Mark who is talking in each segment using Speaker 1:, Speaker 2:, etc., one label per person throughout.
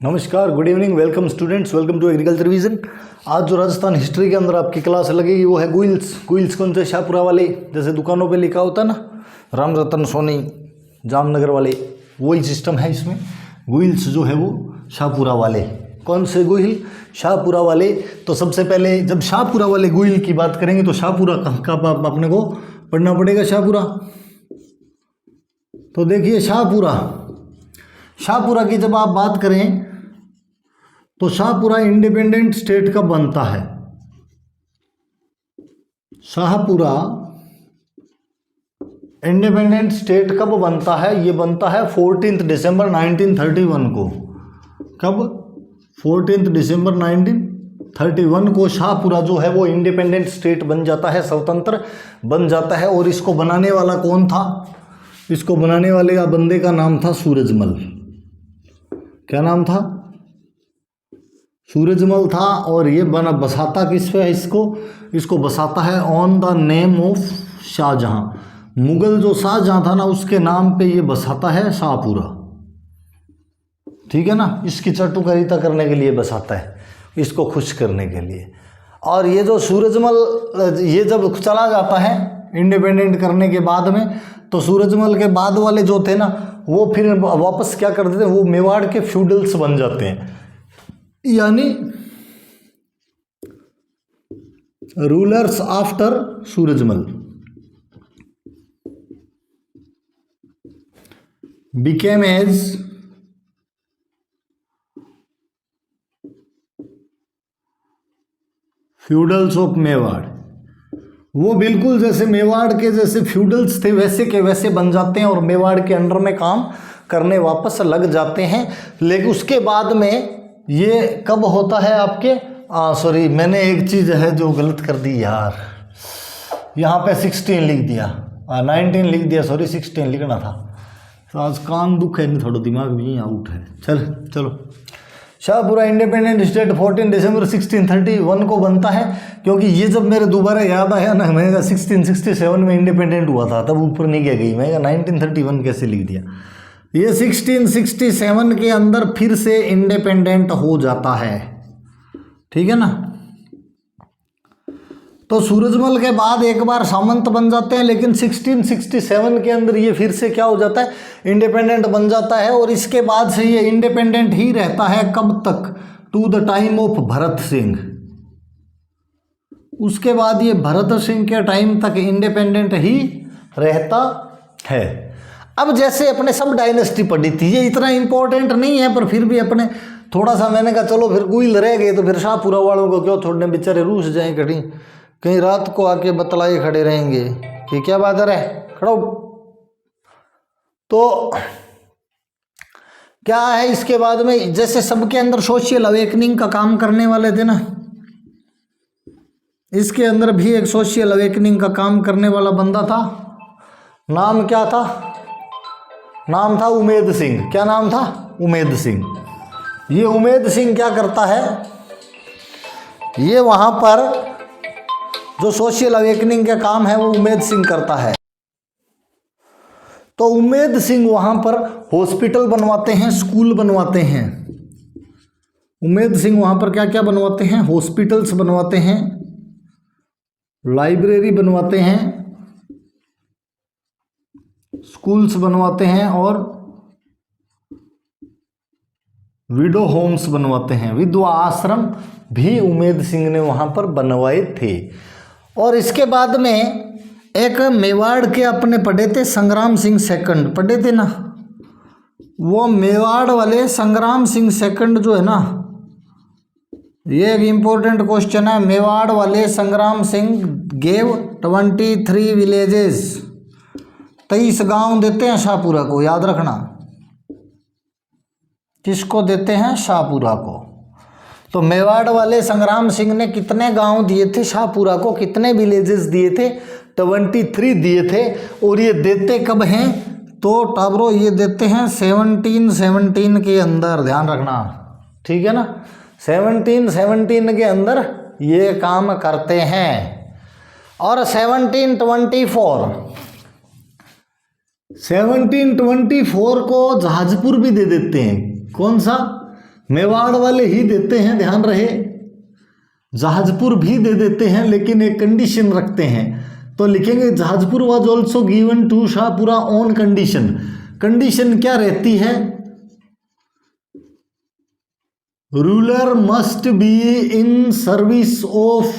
Speaker 1: नमस्कार, good evening, welcome students, welcome to agriculture vision. आज जो राजस्थान हिस्ट्री के अंदर आपकी क्लास लगेगी वो है गुइल्स। गुइल्स कौन से? शाहपुरा वाले, जैसे दुकानों पे लिखा होता है ना, राम रतन सोनी जामनगर वाले, वही सिस्टम है इसमें। गुइल्स जो है वो शाहपुरा वाले। कौन से गुइल? शाहपुरा वाले। तो सबसे पहले जब शाहपुरा वाले गुइल की बात करेंगे तो शाहपुरा का अपने को पढ़ना पड़ेगा। शाहपुरा, तो देखिए शाहपुरा की जब आप बात करें तो शाहपुरा इंडिपेंडेंट स्टेट कब बनता है? शाहपुरा इंडिपेंडेंट स्टेट कब बनता है? ये बनता है 14 दिसंबर 1931 को। कब? 14 दिसंबर 1931 को शाहपुरा जो है वो इंडिपेंडेंट स्टेट बन जाता है, स्वतंत्र बन जाता है। और इसको बनाने वाला कौन था? इसको बनाने वाले का बंदे का नाम था सूरजमल। क्या नाम था? सूरजमल था। और ये बसाता किस पे है? इसको बसाता है on the name of Shahjahan. Mughal जो शाहजहां था ना, उसके नाम पे ये बसाता है शाहपुरा। ठीक है ना, इसकी चटुकारिता करने के लिए बसाता है, इसको खुश करने के लिए। और ये जो सूरजमल ये जब चला जाता है इंडिपेंडेंट करने के बाद में, तो सूरजमल के बाद वाले जो थे ना, वो फिर वापस क्या कर देते हैं? वो मेवाड़ के फ्यूडल्स बन जाते हैं, यानी rulers after Surajmal became as feudals of Mewar. वो बिल्कुल जैसे मेवाड़ के जैसे फ्यूडल्स थे वैसे के वैसे बन जाते हैं और मेवाड़ के अंडर में काम करने वापस लग जाते हैं। लेकिन उसके बाद में ये कब होता है आपके? सॉरी, मैंने एक चीज़ है जो गलत कर दी यार, यहाँ पे 16 लिख दिया, 19 लिख दिया, सॉरी 16 लिखना था। तो आज कान दुख है, नहीं थोड़ा दिमाग भी आउट है। चलो शाहपुरा इंडिपेंडेंट स्टेट 14 दिसंबर 1631 को बनता है। क्योंकि ये जब मेरे दोबारा याद आया ना, मैंने कहा 1667 में इंडिपेंडेंट हुआ था, तब ऊपर नहीं गई, मैं 1931 कैसे लिख दिया। ये 1667 के अंदर फिर से इंडिपेंडेंट हो जाता है। ठीक है ना। तो सूरजमल के बाद एक बार सामंत बन जाते हैं, लेकिन 1667 के अंदर ये फिर से क्या हो जाता है? इंडिपेंडेंट बन जाता है। और इसके बाद से ये इंडिपेंडेंट ही रहता है कब तक? To the time of Bharat Singh. उसके बाद ये भरत सिंह के टाइम तक इंडिपेंडेंट ही रहता है। अब जैसे अपने सब डायनेस्टी पढ़ी थी, ये इतना इंपॉर्टेंट नहीं है, पर फिर भी अपने थोड़ा सा मैंने कहा चलो फिर गुइल रह गए तो फिर शाहपुरा वालों को क्यों छोड़ने, बेचारे रूस जाएं कहीं रात को आके बतलाए खड़े रहेंगे कि क्या बात है, खड़ो। तो क्या है इसके बाद में? जैसे सबके अंदर सोशल अवेकनिंग का काम करने वाले थे ना, इसके अंदर भी एक सोशल अवेकनिंग का काम करने वाला बंदा था। नाम क्या था? नाम था उमेद सिंह। क्या नाम था? उमेद सिंह। ये उमेद सिंह क्या करता है? ये वहां पर जो सोशल अवेकनिंग का काम है वो उमेद सिंह करता है। तो उमेद सिंह वहां पर हॉस्पिटल बनवाते हैं, स्कूल बनवाते हैं। उमेद सिंह वहां पर क्या क्या बनवाते हैं? हॉस्पिटल्स बनवाते हैं, लाइब्रेरी बनवाते हैं, स्कूल्स बनवाते हैं और विडो होम्स बनवाते हैं। विधवा आश्रम भी उमेद सिंह ने वहां पर बनवाए थे। और इसके बाद में एक मेवाड़ के अपने पढ़े थे, संग्राम सिंह सेकंड पढ़े थे ना, वो मेवाड़ वाले संग्राम सिंह सेकंड जो है ना, ये एक इंपॉर्टेंट क्वेश्चन है। मेवाड़ वाले संग्राम सिंह गेव 23 विलेजेस, 23 गांव देते हैं शाहपुरा को, याद रखना। किसको देते हैं? शाहपुरा को। तो मेवाड़ वाले संग्राम सिंह ने कितने गांव दिए थे शाहपुरा को? कितने विलेजेस दिए थे? 23 दिए थे। और ये देते कब हैं? तो टाबरो ये देते हैं 1717 के अंदर, ध्यान रखना। ठीक है ना, 1717 के अंदर ये काम करते हैं। और 1724 को जहाजपुर भी दे देते हैं। कौन सा? मेवाड़ वाले ही देते हैं, ध्यान रहे। जहाजपुर भी दे देते हैं लेकिन एक कंडीशन रखते हैं, तो लिखेंगे Jahazpur was also given to Shahpura on condition. Condition क्या रहती है? Ruler must be in service of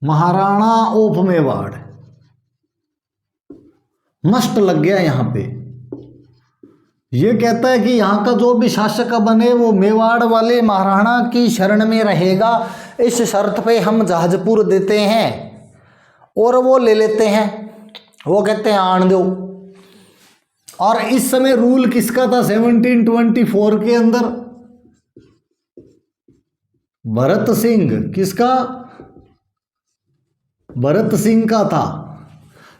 Speaker 1: Maharana of Mewar. Must लग गया यहां पे। ये कहता है कि यहाँ का जो भी शासक बने वो मेवाड़ वाले महाराणा की शरण में रहेगा। इस शर्त पे हम जहाजपुर देते हैं और वो ले लेते हैं, वो कहते हैं आन दो। और इस समय रूल किसका था 1724 के अंदर? भरत सिंह। किसका? भरत सिंह का था।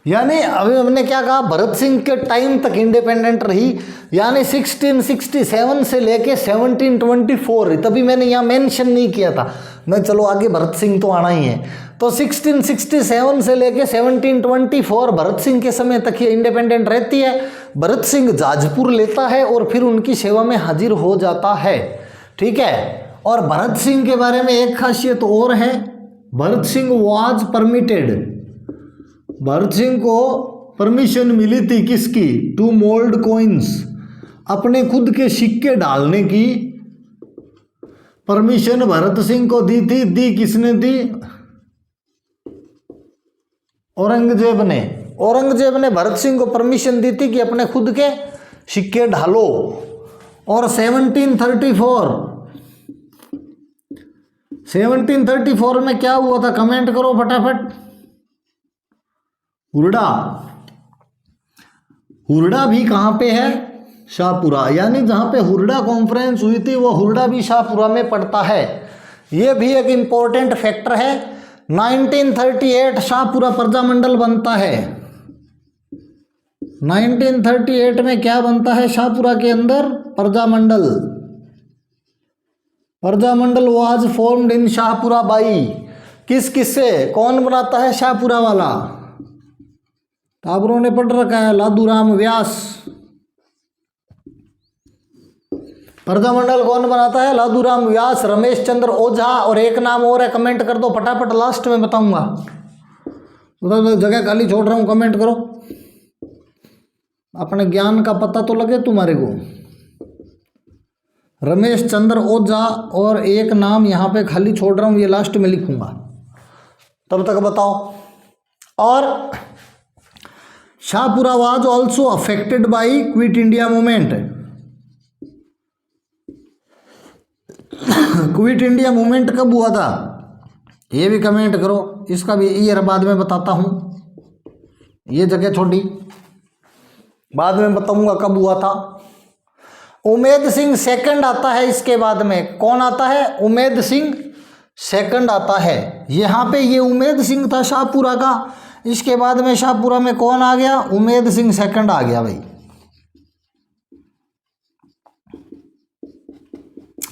Speaker 1: यानी अभी हमने क्या कहा, भरत सिंह के टाइम तक इंडिपेंडेंट रही, यानी 1667 से लेके 1724। तभी मैंने यहाँ मेंशन नहीं किया था, मैं चलो आगे भरत सिंह तो आना ही है। तो 1667 से लेके 1724 भरत सिंह के समय तक ये इंडिपेंडेंट रहती है। भरत सिंह जाजपुर लेता है और फिर उनकी सेवा में हाजिर हो जाता है। ठीक है। और भरत सिंह के बारे में एक खासियत और है, भरत सिंह वाज परमिटेड, भरत सिंह को परमिशन मिली थी किसकी? टू मोल्ड कॉइन्स, अपने खुद के सिक्के डालने की परमिशन भरत सिंह को दी थी। दी किसने दी? औरंगजेब ने। औरंगजेब ने भरत सिंह को परमिशन दी थी कि अपने खुद के सिक्के ढालो। और 1734 में क्या हुआ था, कमेंट करो फटाफट। हुरडा। हुरडा भी कहाँ पे है? शाहपुरा। यानी जहाँ पे हुरडा कॉन्फ्रेंस हुई थी वो हुरडा भी शाहपुरा में पड़ता है। ये भी एक इम्पोर्टेंट फैक्टर है। 1938 शाहपुरा प्रजामंडल बनता है। 1938 में क्या बनता है शाहपुरा के अंदर? Prajamandal. Prajamandal was formed in Shahpura by किस किससे? कौन बनाता है शाहपुरा वाला? टाबरों ने पढ़ रखा है, लादूराम व्यास। प्रजामंडल कौन बनाता है? लादूराम व्यास, रमेश चंद्र ओझा, और एक नाम और है, कमेंट कर दो फटाफट, लास्ट में बताऊंगा। तो जगह खाली छोड़ रहा हूं, कमेंट करो। अपने ज्ञान का पता तो लगे तुम्हारे को। रमेश चंद्र ओझा, और एक नाम यहाँ पे खाली छोड़ रहा हूँ, ये लास्ट में लिखूंगा, तब तक बताओ। और Shahpura was also affected by quit India movement. Quit India movement कब हुआ था ये भी कमेंट करो, इसका भी ईयर बाद में बताता हूँ। ये जगह छोटी बाद में बताऊंगा कब हुआ था। उमेद सिंह सेकंड आता है इसके बाद में। कौन आता है? उमेद सिंह सेकंड आता है। यहाँ पे ये उमेद सिंह था शाहपुरा का। इसके बाद में शाहपुरा में कौन आ गया? उमेद सिंह सेकंड आ गया भाई।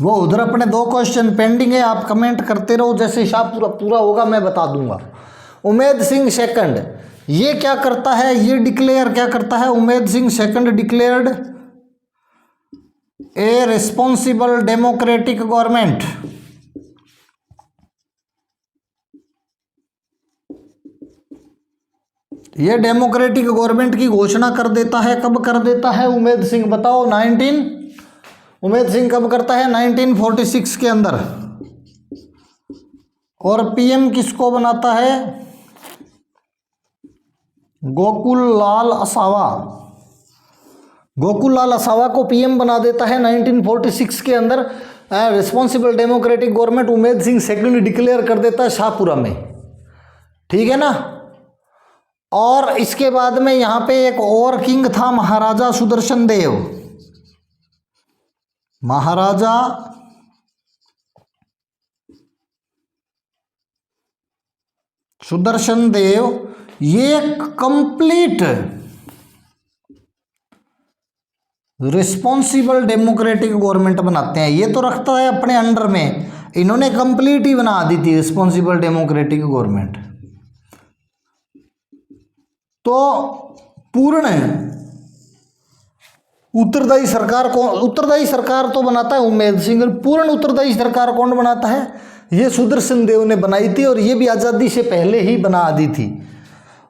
Speaker 1: वो उधर अपने 2 क्वेश्चन पेंडिंग है, आप कमेंट करते रहो, जैसे शाहपुरा पूरा होगा मैं बता दूंगा। उमेद सिंह सेकंड ये क्या करता है? ये डिक्लेयर क्या करता है? उमेद सिंह सेकंड डिक्लेयर्ड ए रिस्पॉन्सिबल डेमोक्रेटिक गवर्नमेंट। ये डेमोक्रेटिक गवर्नमेंट की घोषणा कर देता है। कब कर देता है उमेद सिंह? बताओ। उमेद सिंह कब करता है? 1946 के अंदर। और पीएम किसको बनाता है? गोकुल लाल असावा। गोकुल लाल असावा को पीएम बना देता है 1946 के अंदर। Responsible democratic government Umed Singh second declare कर देता है शाहपुरा में। ठीक है ना। और इसके बाद में यहाँ पे एक और किंग था, महाराजा सुदर्शन देव। महाराजा सुदर्शन देव ये कंप्लीट रिस्पॉन्सिबल डेमोक्रेटिक गवर्नमेंट बनाते हैं। ये तो रखता है अपने अंडर में, इन्होंने कंप्लीट ही बना दी थी रिस्पॉन्सिबल डेमोक्रेटिक गवर्नमेंट। तो पूर्ण उत्तरदायी सरकार तो बनाता है उम्मेद सिंह। पूर्ण उत्तरदायी सरकार कौन बनाता है? ये सुदर्शन देव ने बनाई थी और ये भी आज़ादी से पहले ही बना दी थी।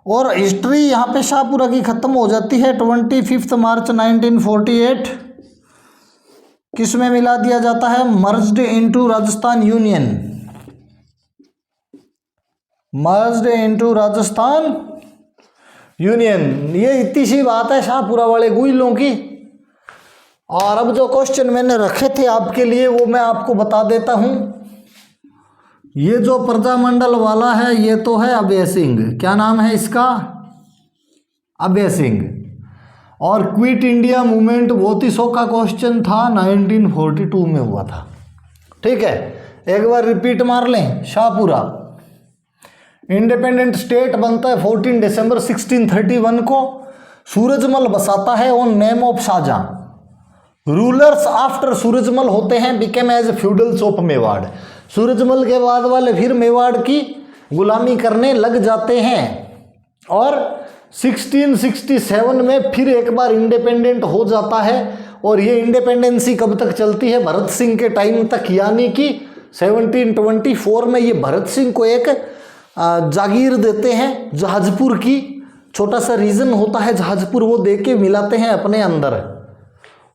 Speaker 1: और हिस्ट्री यहाँ पे शाहपुरा की खत्म हो जाती है 25 मार्च 1948। किस में मिला दिया जाता है? Merged into Rajasthan union, merged into Rajasthan union. ये इतनी सी बात है शाहपुरा वाले गुइलों की। और अब जो क्वेश्चन मैंने रखे थे आपके लिए वो मैं आपको बता देता हूं। ये जो प्रजामंडल वाला है ये तो है अभय सिंह, क्या नाम है इसका? अभय सिंह। और क्विट इंडिया मूवमेंट बहुत ही सौखा क्वेश्चन था, 1942 में हुआ था। ठीक है, एक बार रिपीट मार लें। शाहपुरा इंडिपेंडेंट स्टेट बनता है 14 दिसंबर 1631 को। सूरजमल बसाता है on name of Shahjahan. Rulers after Surajmal होते हैं became as feudals of Mewar. Surajmal के बाद वाले फिर मेवाड़ की गुलामी करने लग जाते हैं। और 1667 में फिर एक बार इंडिपेंडेंट हो जाता है। और ये इंडिपेंडेंसी कब तक चलती है? भरत सिंह के टाइम तक, यानी कि 1724 में ये भरत सिंह को एक जागीर देते हैं जहाजपुर की। छोटा सा रीजन होता है जहाजपुर, वो दे के मिलाते हैं अपने अंदर।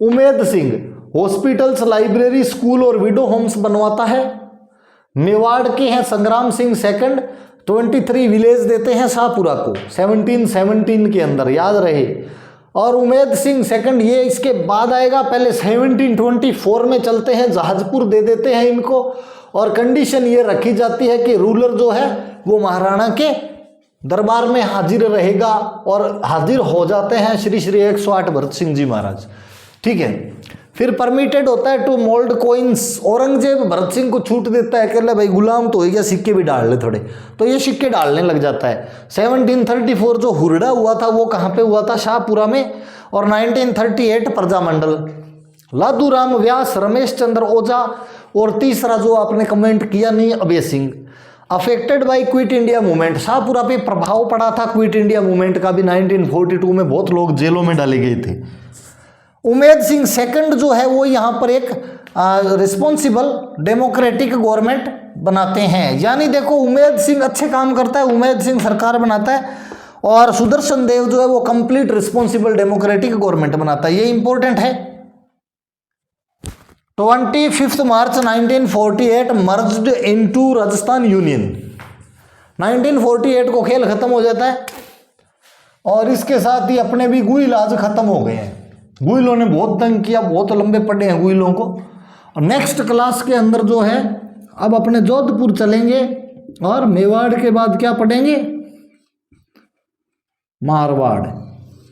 Speaker 1: Umed Singh hospitals, library, school और विडो होम्स बनवाता है। मेवाड़ के हैं संग्राम सिंह सेकंड, 23 विलेज देते हैं शाहपुरा को 1717 के अंदर, याद रहे। और उमेद सिंह सेकंड ये इसके बाद आएगा। पहले 1724 में चलते हैं, जहाजपुर दे देते हैं इनको। और कंडीशन ये रखी जाती है कि रूलर जो है वो महाराणा के दरबार में हाजिर रहेगा। और हाजिर हो जाते हैं श्री श्री 108 भरत सिंह जी महाराज। ठीक है, फिर परमिटेड होता है to mould coins. Aurangzeb Bharat Singh को छूट देता है, कहला भाई गुलाम तो हो गया, सिक्के भी डाल ले थोड़े, तो ये सिक्के डालने लग जाता है। 1734 जो हुरडा हुआ था वो कहाँ पे हुआ था? शाहपुरा में। और 1938 प्रजामंडल, लादूराम व्यास, रमेश चंद्र ओझा। और तीसरा जो आपने कमेंट किया नहीं, Abhay Singh. Affected by quit India movement, Shahpura पे प्रभाव पड़ा था क्विट इंडिया मूवमेंट का भी। 1942 में बहुत लोग जेलों में डाले गए थे। उमेद सिंह सेकंड जो है वो यहाँ पर एक रिस्पॉन्सिबल डेमोक्रेटिक गवर्नमेंट बनाते हैं। यानी देखो उमेद सिंह अच्छे काम करता है, उमेद सिंह सरकार बनाता है। और सुदर्शन देव जो है वो कंप्लीट रिस्पॉन्सिबल डेमोक्रेटिक गवर्नमेंट बनाता है। ये इंपॉर्टेंट है। 25 मार्च 1948 मर्ज्ड इनटू राजस्थान यूनियन। 1948 को खेल खत्म हो जाता है। और इसके साथ ही अपने भी गुइल आज खत्म हो गए हैं। गुइलों ने बहुत तंग किया, बहुत लंबे पड़े हैं गुइलों को। और नेक्स्ट क्लास के अंदर जो है अब अपने जोधपुर चलेंगे। और मेवाड़ के बाद क्या पढ़ेंगे? मारवाड़।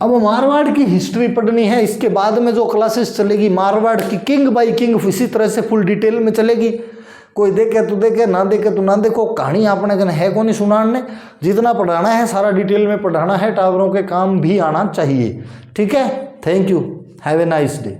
Speaker 1: अब मारवाड़ की हिस्ट्री पढ़नी है। इसके बाद में जो क्लासेस चलेगी मारवाड़ की किंग बाई किंग इसी तरह से फुल डिटेल में चलेगी। कोई देखे तो देखे, ना देखे तो ना देखो। कहानी आपने कहना है को नहीं सुनाने, जितना पढ़ाना है सारा डिटेल में पढ़ाना है। टावरों के काम भी आना चाहिए। ठीक है, thank you, have a nice day.